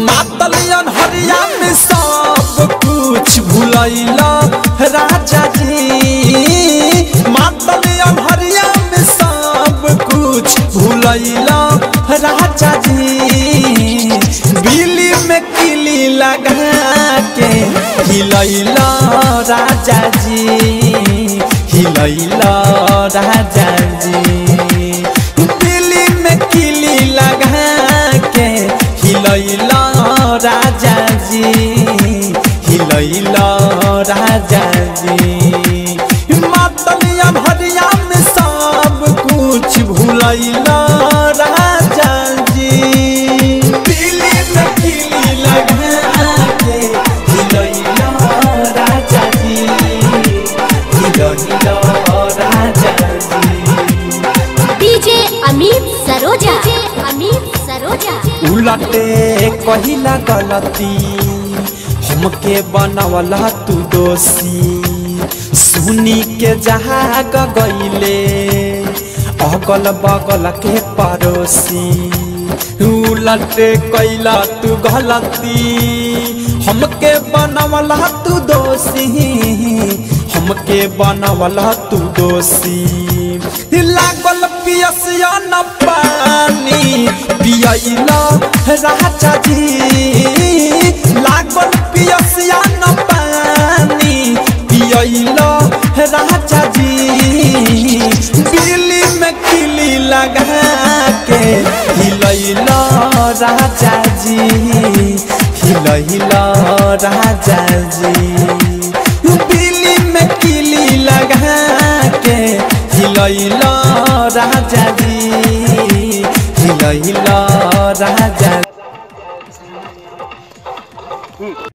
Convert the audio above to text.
मातलियन हरिया में सब कुछ भुलैला राजा जी। मातलियन हरिया में सब कुछ भुलैला राजा जी। बिल्ली में किली लगा के हिलैला राजा जी, हिलैला राजा जी। बिल्ली में किली लगा के हिलैला राजा जी, हिलैला राजा जी। मातलिया भरिया में सब कुछ भुलैला राजा जी। बिल्ली में किली लगा के हिलैला राजा जी, हिलैला राजा जी। डीजे अमित सरोजा, अमित सरोजा। उलटे कहिला गलती हमके बनवला तू दोषी। सुनी के जहाँ गईले अगल बगल के पड़ोसी। उलटे कैला तू गलती हमके बनवला तू दोषी, हमके बनवला तू दोषी। लागल पियसिया न पानी पियैला राजा जी। लागल पियसिया न पानी पियैला राजा जी। बिल्ली में किली लगा के हिलैला राजा जी, हिलैला राजा जी। बिल्ली में किली लगा के हिलैला राजा जी, हिलैला राजा।